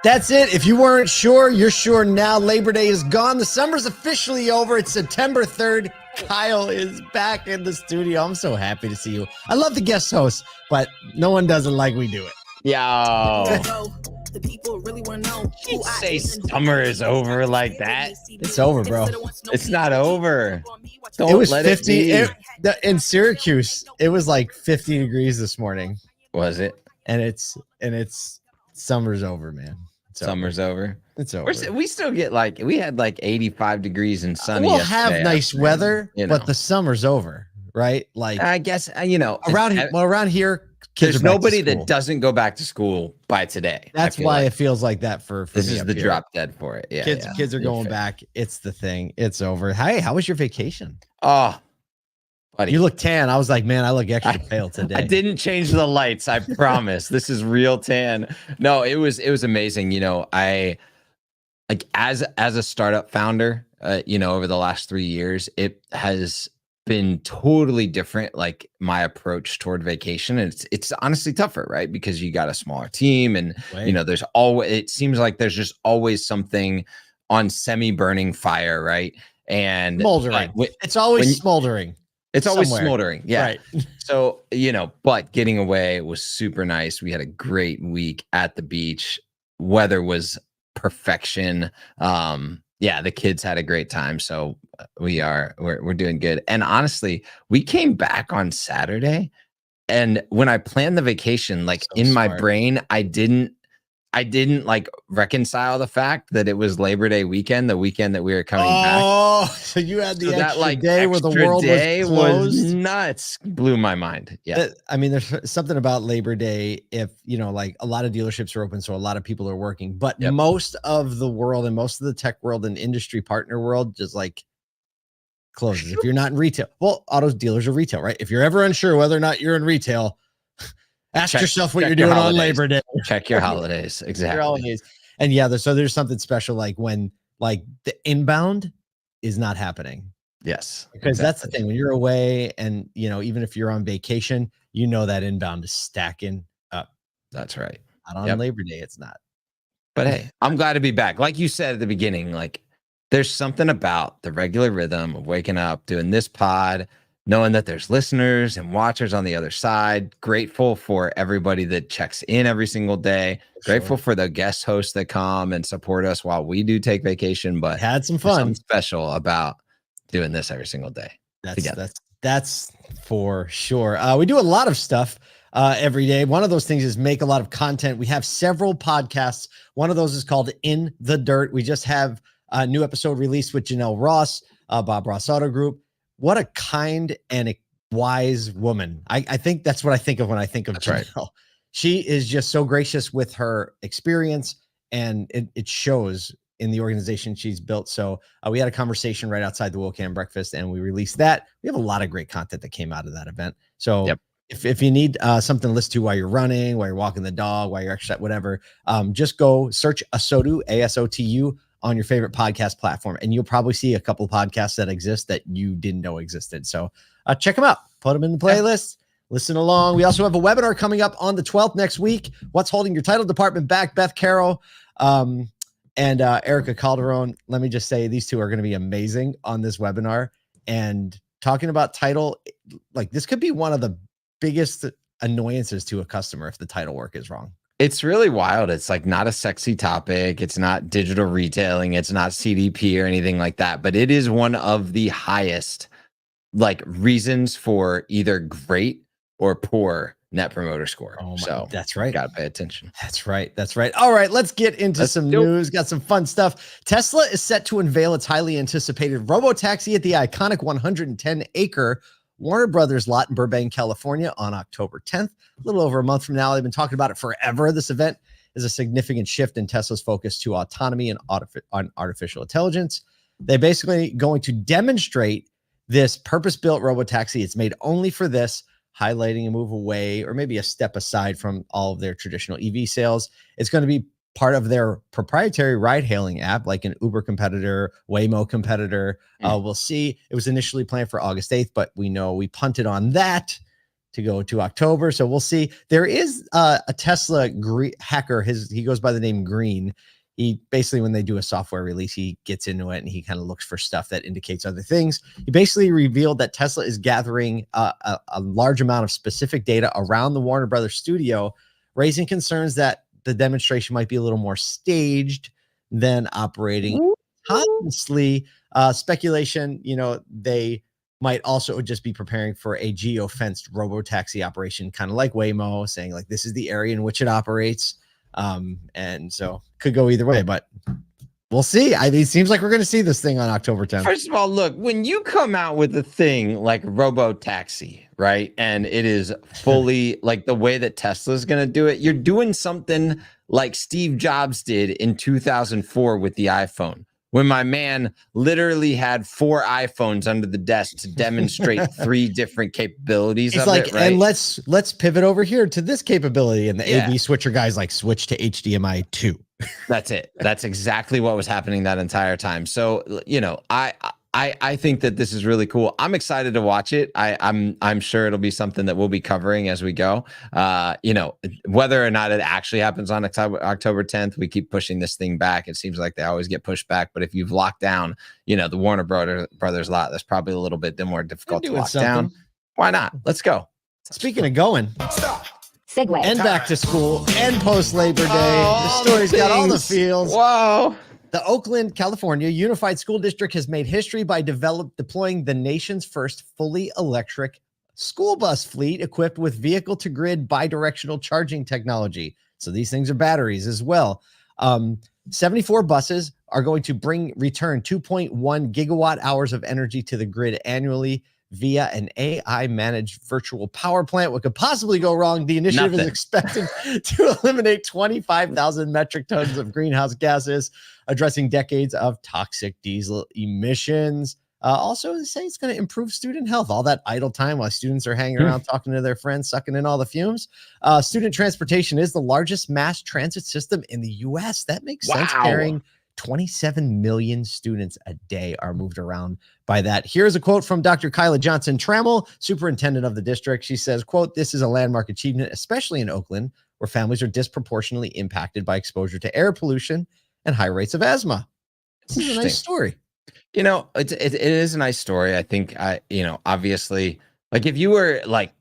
That's it. If you weren't sure, you're sure now. Labor Day is gone. The summer's officially over. It's September 3rd. Kyle is back in the studio. I'm so happy to see you. I love the guest host, but no one does it like we do it. Yo. The people really want to know. You say summer is over like that? It's over, bro. It's not over. Don't it was let 50 it be. In Syracuse. It was like 50 degrees this morning. Was it? And it's summer's over, man. Summer's over. It's over. We still get we had 85 degrees and sunny. We'll have nice weather, but the summer's over, right? Like I guess around here. There's nobody that doesn't go back to school by today. That's why it feels like that for this me is the here. drop dead for it. Yeah, kids are going back. It's the thing. It's over. Hey, how was your vacation? Oh, buddy, you look tan. I was like, man, I look extra pale today. I didn't change the lights. I promise. This is real tan. No, it was amazing. I as a startup founder, over the last 3 years, it has been totally different, like my approach toward vacation. And it's honestly tougher, right? Because you got a smaller team and it seems like there's just always something on semi-burning fire, right? And smoldering. It's always smoldering. It's always smoldering. Yeah. Right. So, but getting away was super nice. We had a great week at the beach. Weather was perfection. Yeah, the kids had a great time. So we're doing good. And honestly, we came back on Saturday, and when I planned the vacation, my brain, I didn't reconcile the fact that it was Labor Day weekend, the weekend that we were coming back. Oh, so you had the extra day where the world was closed. Was nuts. Blew my mind. Yeah. There's something about Labor Day. If, a lot of dealerships are open, so a lot of people are working, but most of the world and most of the tech world and industry partner world just closes. If you're not in retail, well, auto dealers are retail, right? If you're ever unsure whether or not you're in retail, ask yourself what you're doing on Labor Day. Check your holidays. Exactly. Your holidays. And there's something special when the inbound is not happening. Yes. Because that's the thing. When you're away and, even if you're on vacation, that inbound is stacking up. That's right. Not on Labor Day, it's not. But hey, I'm glad to be back. Like you said at the beginning, there's something about the regular rhythm of waking up, doing this pod, knowing that there's listeners and watchers on the other side. Grateful for everybody that checks in every single day. Grateful for the guest hosts that come and support us while we do take vacation. But had some fun. Something special about doing this every single day. That's for sure. We do a lot of stuff every day. One of those things is make a lot of content. We have several podcasts. One of those is called In the Dirt. We just have a new episode released with Jenell Ross, Bob Ross Auto Group. What a kind and a wise woman. I think that's what I think of when I think of Jenell. Right. She is just so gracious with her experience, and it shows in the organization she's built. So we had a conversation right outside the Wokan breakfast, and we released that. We have a lot of great content that came out of that event. So if you need something to listen to while you're running, while you're walking the dog, while you're exercising, whatever, just go search ASOTU, ASOTU, on your favorite podcast platform, and you'll probably see a couple of podcasts that exist that you didn't know existed. So check them out, put them in the playlist, listen along. We also have a webinar coming up on the 12th next week. What's holding your title department back? Beth Carroll and Erica Calderon. Let me just say, these two are going to be amazing on this webinar, and talking about title. This could be one of the biggest annoyances to a customer if the title work is wrong. It's really wild. It's not a sexy topic. It's not digital retailing. It's not CDP or anything like that, but it is one of the highest reasons for either great or poor net promoter score. Oh my, so that's right. Got to pay attention. That's right. All right. Let's get into some news. Got some fun stuff. Tesla is set to unveil its highly anticipated Robotaxi at the iconic 110-acre Warner Brothers lot in Burbank, California on October 10th. A little over a month from now. They've been talking about it forever. This event is a significant shift in Tesla's focus to autonomy and on artificial intelligence. They're basically going to demonstrate this purpose-built robotaxi. It's made only for this, highlighting a move away or maybe a step aside from all of their traditional EV sales. It's going to be part of their proprietary ride-hailing app, like an Uber competitor, Waymo competitor. We'll see. It was initially planned for August 8th, but we know we punted on that to go to October. So we'll see. There is a Tesla hacker. He goes by the name Green. He basically, when they do a software release, he gets into it and he kind of looks for stuff that indicates other things. He basically revealed that Tesla is gathering a large amount of specific data around the Warner Brothers studio, raising concerns that the demonstration might be a little more staged than operating honestly. Speculation, they might also just be preparing for a geo-fenced robotaxi operation, kind of like Waymo, saying like this is the area in which it operates. And so could go either way, but we'll see. I mean, it seems like we're going to see this thing on October 10th. First of all, look, when you come out with a thing like Robotaxi, right? And it is fully like the way that Tesla's going to do it, you're doing something like Steve Jobs did in 2004 with the iPhone, when my man literally had 4 iPhones under the desk to demonstrate 3 different capabilities of it, right? And let's pivot over here to this capability. And the AV switcher guys like switch to HDMI 2. That's it. That's exactly what was happening that entire time. So, I think that this is really cool. I'm excited to watch it. I'm sure it'll be something that we'll be covering as we go. Whether or not it actually happens on October 10th, we keep pushing this thing back. It seems like they always get pushed back. But if you've locked down, the Warner Brothers lot, that's probably a little bit more difficult to lock down. Why not? Let's go. Speaking of going, segue and back to school and post Labor Day, the story's got all the feels. Whoa. The Oakland, California Unified School District has made history by deploying the nation's first fully electric school bus fleet equipped with vehicle-to-grid bidirectional charging technology. So these things are batteries as well. 74 buses are going to return 2.1 gigawatt hours of energy to the grid annually via an AI-managed virtual power plant. What could possibly go wrong? The initiative is expected to eliminate 25,000 metric tons of greenhouse gases, addressing decades of toxic diesel emissions. Also, they say it's going to improve student health. All that idle time while students are hanging around talking to their friends, sucking in all the fumes. Student transportation is the largest mass transit system in the U.S. That makes sense, carrying 27 million students a day are moved around by that. Here's a quote from Dr. Kyla Johnson-Trammell, superintendent of the district. She says, quote, "This is a landmark achievement, especially in Oakland, where families are disproportionately impacted by exposure to air pollution and high rates of asthma." This is a nice story. It is a nice story. I think, obviously, like if you were like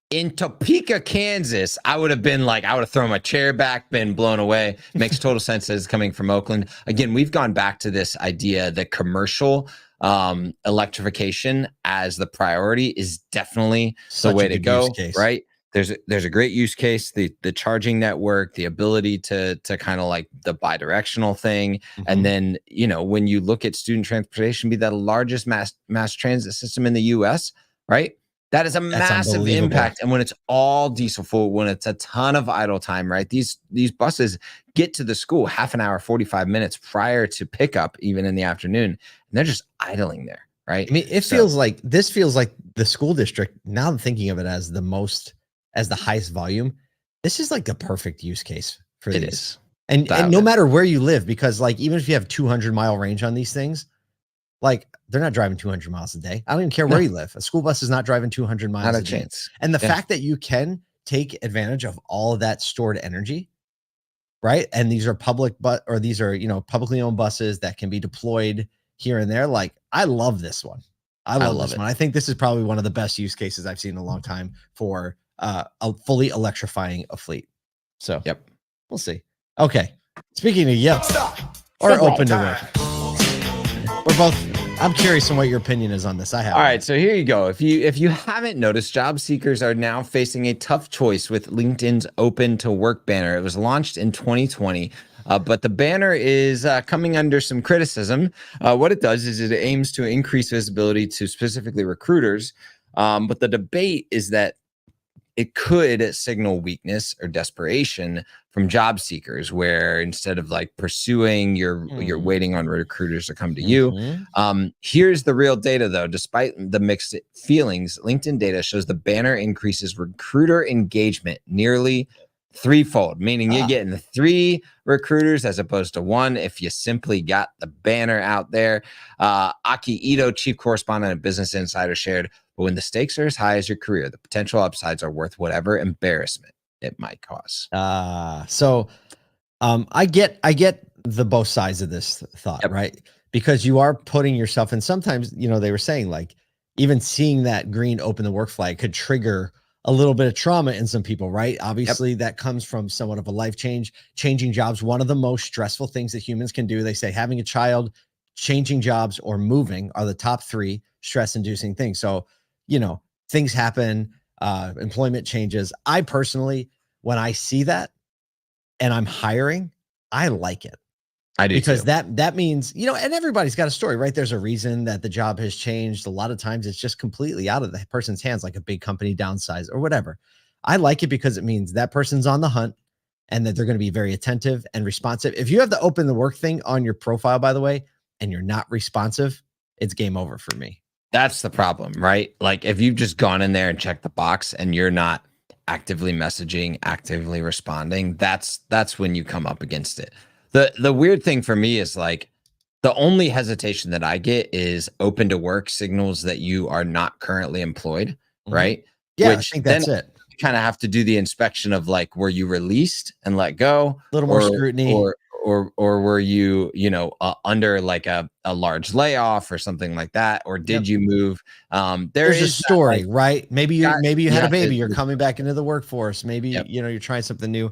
in Topeka, Kansas, I would have thrown my chair back, been blown away. Makes total sense as coming from Oakland. Again, we've gone back to this idea that commercial electrification as the priority is definitely the way to go, right? There's a great use case, the charging network, the ability to kind of like the bidirectional thing. And then, when you look at student transportation, be the largest mass transit system in the US, right? That is a massive impact. And when it's all diesel fuel, when it's a ton of idle time, right? These buses get to the school half an hour, 45 minutes prior to pickup, even in the afternoon, and they're just idling there, right? I mean, this feels like the school district, now I'm thinking of it as the highest volume. This is like the perfect use case for these. It is. And no matter where you live, because like, even if you have 200-mile range on these things, like they're not driving 200 miles a day. I don't even care where you live. A school bus is not driving 200 miles a day. And the fact that you can take advantage of all of that stored energy, right? And these are publicly owned buses that can be deployed here and there. Like, I love this one. I love this one. I think this is probably one of the best use cases I've seen in a long time for fully electrifying a fleet. So we'll see. Okay. Speaking of open to work. We're both, I'm curious on what your opinion is on this. All right, so here you go. If you haven't noticed, job seekers are now facing a tough choice with LinkedIn's Open to Work banner. It was launched in 2020, but the banner is coming under some criticism. What it does is it aims to increase visibility to specifically recruiters, but the debate is that it could signal weakness or desperation from job seekers, where instead of like pursuing, you're waiting on recruiters to come to you. Here's the real data though. Despite the mixed feelings, LinkedIn data shows the banner increases recruiter engagement nearly threefold, meaning you're getting 3 recruiters as opposed to 1 if you simply got the banner out there. Aki Ito, chief correspondent at Business Insider, shared, but when the stakes are as high as your career, the potential upsides are worth whatever embarrassment it might cause. I get the both sides of this thought, right? Because you are putting yourself in. Sometimes, they were saying like even seeing that green open the work flag could trigger a little bit of trauma in some people, right? Obviously, that comes from somewhat of a life change. Changing jobs, one of the most stressful things that humans can do. They say having a child, changing jobs, or moving are the top 3 stress-inducing things. So, things happen, employment changes. I personally, when I see that and I'm hiring, I like it. I do because too. that means, and everybody's got a story, right? There's a reason that the job has changed. A lot of times it's just completely out of the person's hands, like a big company downsize or whatever. I like it because it means that person's on the hunt and that they're going to be very attentive and responsive. If you have the open the work thing on your profile, by the way, and you're not responsive, it's game over for me. That's the problem, right? Like if you've just gone in there and checked the box and you're not actively messaging, actively responding, that's when you come up against it. The weird thing for me is like the only hesitation that I get is open to work signals that you are not currently employed, right? Yeah, I think that's it. You kind of have to do the inspection of like, were you released and let go? A little more scrutiny. Or were you, under like a large layoff or something like that? Or did you move? There's a story, right? Maybe you had a baby, you're coming back into the workforce. Maybe, you're trying something new.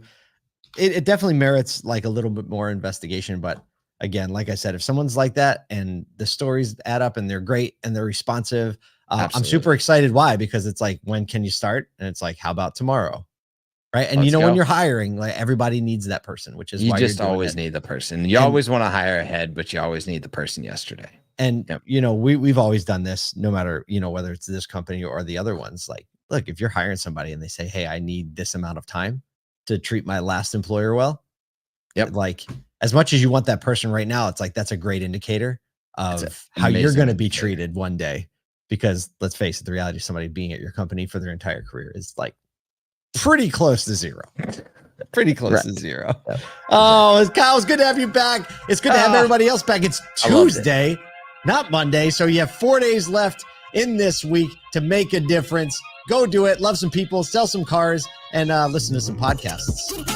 It definitely merits like a little bit more investigation. But again, like I said, if someone's like that and the stories add up and they're great and they're responsive, I'm super excited. Why? Because it's like, when can you start? And it's like, how about tomorrow? Right. And when you're hiring, like everybody needs that person, which is you why just always need the person. You always want to hire ahead, but you always need the person yesterday. And, we've always done this no matter, whether it's this company or the other ones. Like, look, if you're hiring somebody and they say, hey, I need this amount of time to treat my last employer well. Like as much as you want that person right now, it's like, that's a great indicator of how you're going to be treated one day, because let's face it, the reality of somebody being at your company for their entire career is like pretty close to zero. Pretty close to zero. Oh, Kyle, it's good to have you back. It's good to have everybody else back. It's Tuesday, not Monday. So you have 4 days left in this week to make a difference. Go do it. Love some people, sell some cars, and listen to some podcasts.